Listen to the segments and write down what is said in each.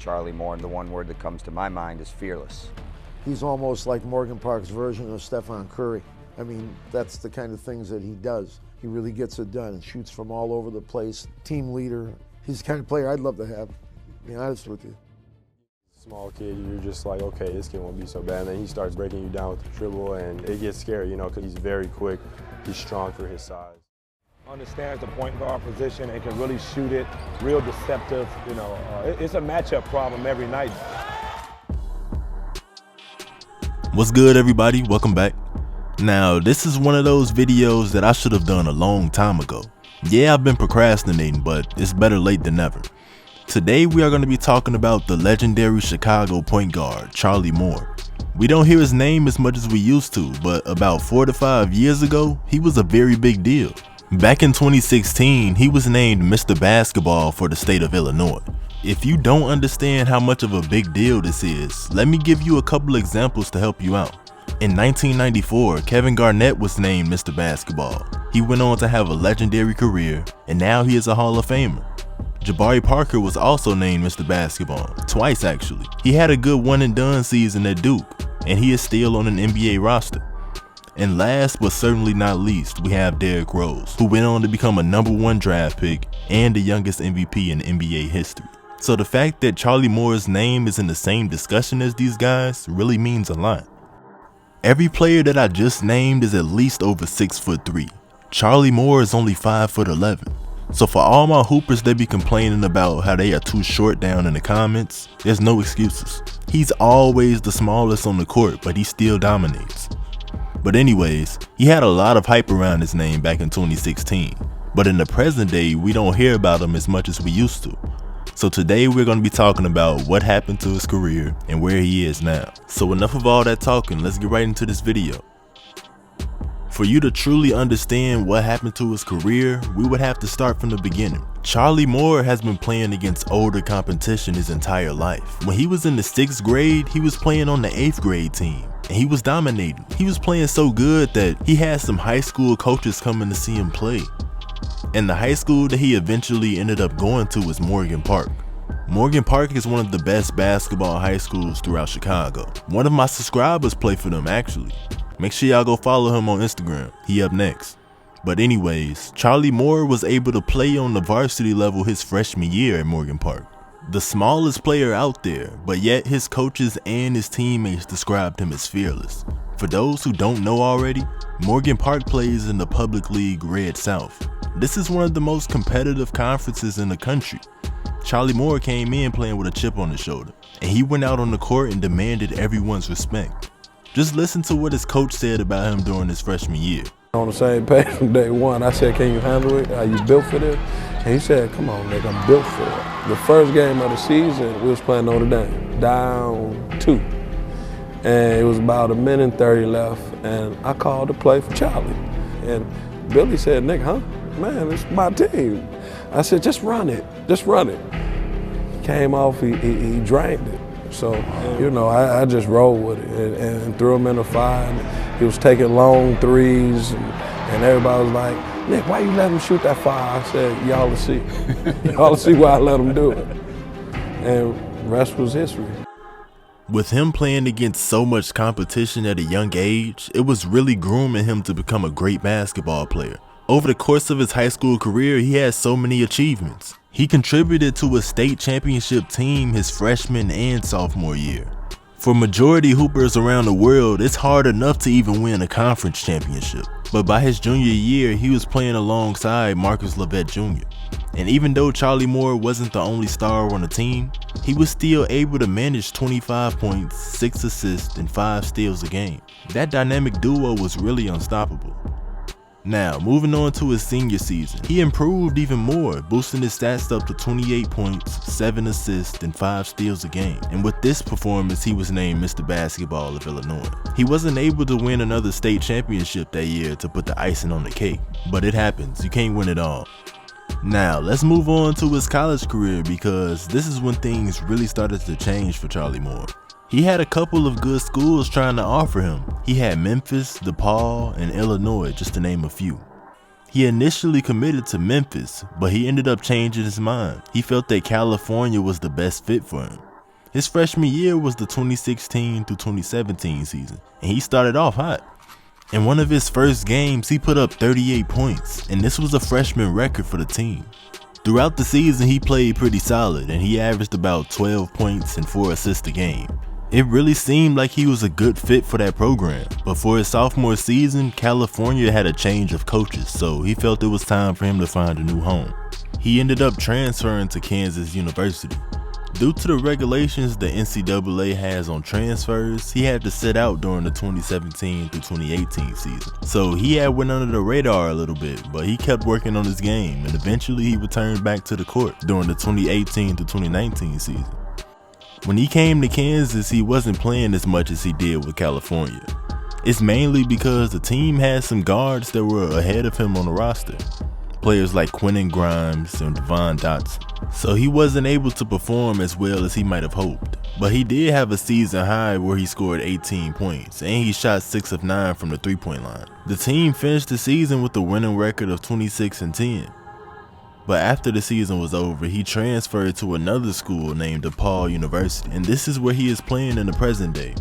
Charlie Moore, and the one word that comes to my mind is fearless. He's almost like Morgan Park's version of Stephen Curry. I mean, that's the kind of things that he does. He really gets it done and shoots from all over the place. Team leader. He's the kind of player I'd love to have, to be honest with you. Small kid, you're just like, okay, this kid won't be so bad. And then he starts breaking you down with the dribble, and it gets scary, you know, because he's very quick. He's strong for his size. Understands the point guard position and can really shoot it, real deceptive. You know, it's a matchup problem every night. What's good, everybody? Welcome back. Now, this is one of those videos that I should have done a long time ago. Yeah, I've been procrastinating, but it's better late than never. Today, we are going to be talking about the legendary Chicago point guard, Charlie Moore. We don't hear his name as much as we used to, but about 4 to 5 years ago, he was a very big deal. Back in 2016, he was named Mr. Basketball for the state of Illinois. If you don't understand how much of a big deal this is, let me give you a couple examples to help you out. In 1994, Kevin Garnett was named Mr. Basketball. He went on to have a legendary career, and now he is a Hall of Famer. Jabari Parker was also named Mr. Basketball, twice actually. He had a good one and done season at Duke, and he is still on an NBA roster. And last but certainly not least, we have Derrick Rose, who went on to become a #1 draft pick and the youngest MVP in NBA history. So the fact that Charlie Moore's name is in the same discussion as these guys really means a lot. Every player that I just named is at least over 6'3". Charlie Moore is only 5'11". So for all my hoopers that be complaining about how they are too short down in the comments, there's no excuses. He's always the smallest on the court, but he still dominates. But anyways, he had a lot of hype around his name back in 2016. But in the present day, we don't hear about him as much as we used to. So today we're going to be talking about what happened to his career and where he is now. So enough of all that talking, let's get right into this video. For you to truly understand what happened to his career, we would have to start from the beginning. Charlie Moore has been playing against older competition his entire life. When he was in the 6th grade, he was playing on the 8th grade team, and he was dominating. He was playing so good that he had some high school coaches coming to see him play. And the high school that he eventually ended up going to was Morgan Park. Morgan Park is one of the best basketball high schools throughout Chicago. One of my subscribers play for them actually. Make sure y'all go follow him on Instagram. He up next. But anyways, Charlie Moore was able to play on the varsity level his freshman year at Morgan Park. The smallest player out there, but yet his coaches and his teammates described him as fearless. For those who don't know already, Morgan Park plays in the public league Red South. This is one of the most competitive conferences in the country. Charlie Moore came in playing with a chip on his shoulder, and he went out on the court and demanded everyone's respect. Just listen to what his coach said about him during his freshman year. On the same page from day one, I said, can you handle it? Are you built for this? And he said, come on, Nick, I'm built for it. The first game of the season, we was playing Notre Dame, down 2. And it was about 1:30 left, and I called to play for Charlie. And Billy said, Nick, huh? Man, it's my team. I said, just run it, just run it. He came off, he drained it. So, you know, I just rolled with it and threw him in the fire. He was taking long threes, and everybody was like, Nick, why you let him shoot that fire? I said, y'all will see. Y'all will see why I let him do it. And the rest was history. With him playing against so much competition at a young age, it was really grooming him to become a great basketball player. Over the course of his high school career, he had so many achievements. He contributed to a state championship team his freshman and sophomore year. For majority hoopers around the world, it's hard enough to even win a conference championship. But by his junior year, he was playing alongside Marcus Levette Jr. And even though Charlie Moore wasn't the only star on the team, he was still able to manage 25 points, 6 assists, and 5 steals a game. That dynamic duo was really unstoppable. Now, moving on to his senior season, he improved even more, boosting his stats up to 28 points, 7 assists, and 5 steals a game. And with this performance, he was named Mr. Basketball of Illinois. He wasn't able to win another state championship that year to put the icing on the cake, but it happens, you can't win it all. Now, let's move on to his college career because this is when things really started to change for Charlie Moore. He had a couple of good schools trying to offer him. He had Memphis, DePaul, and Illinois, just to name a few. He initially committed to Memphis, but he ended up changing his mind. He felt that California was the best fit for him. His freshman year was the 2016 through 2017 season, and he started off hot. In one of his first games, he put up 38 points, and this was a freshman record for the team. Throughout the season, he played pretty solid, and he averaged about 12 points and 4 assists a game. It really seemed like he was a good fit for that program, but for his sophomore season, California had a change of coaches, so he felt it was time for him to find a new home. He ended up transferring to Kansas University. Due to the regulations the NCAA has on transfers, he had to sit out during the 2017 through 2018 season. So he had went under the radar a little bit, but he kept working on his game, and eventually he returned back to the court during the 2018 to 2019 season. When he came to Kansas, he wasn't playing as much as he did with California. It's mainly because the team had some guards that were ahead of him on the roster. Players like Quentin Grimes and Devon Dotson. So he wasn't able to perform as well as he might have hoped. But he did have a season high where he scored 18 points and he shot 6 of 9 from the 3-point line. The team finished the season with a winning record of 26-10. But after the season was over, he transferred to another school named DePaul University, and this is where he is playing in the present day.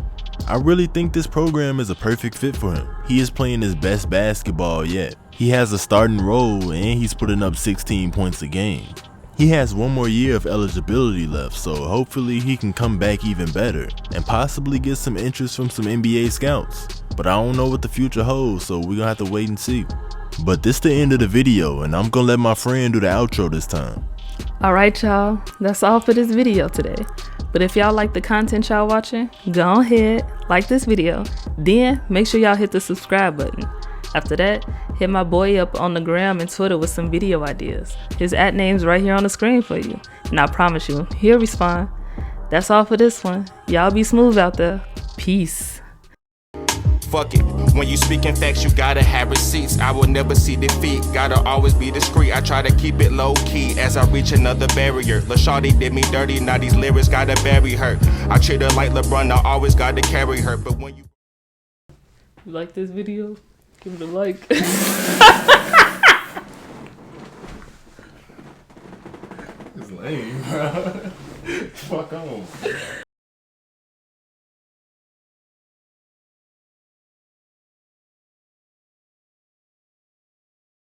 I really think this program is a perfect fit for him. He is playing his best basketball yet. He has a starting role and he's putting up 16 points a game. He has one more year of eligibility left, so hopefully he can come back even better and possibly get some interest from some NBA scouts. But I don't know what the future holds, so we're gonna have to wait and see. But this the end of the video, and I'm gonna let my friend do the outro this time. Alright y'all, that's all for this video today. But if y'all like the content y'all watching, go ahead, like this video, then make sure y'all hit the subscribe button. After that, hit my boy up on the gram and Twitter with some video ideas. His @name's right here on the screen for you, and I promise you, he'll respond. That's all for this one. Y'all be smooth out there. Peace. Fuck it. When you speaking facts, you gotta have receipts. I will never see defeat. Gotta always be discreet. I try to keep it low key as I reach another barrier. La Shawty did me dirty. Now these lyrics gotta bury her. I treat her like LeBron. I always gotta carry her. But when you like this video, give it a like. It's lame, bro. Fuck on.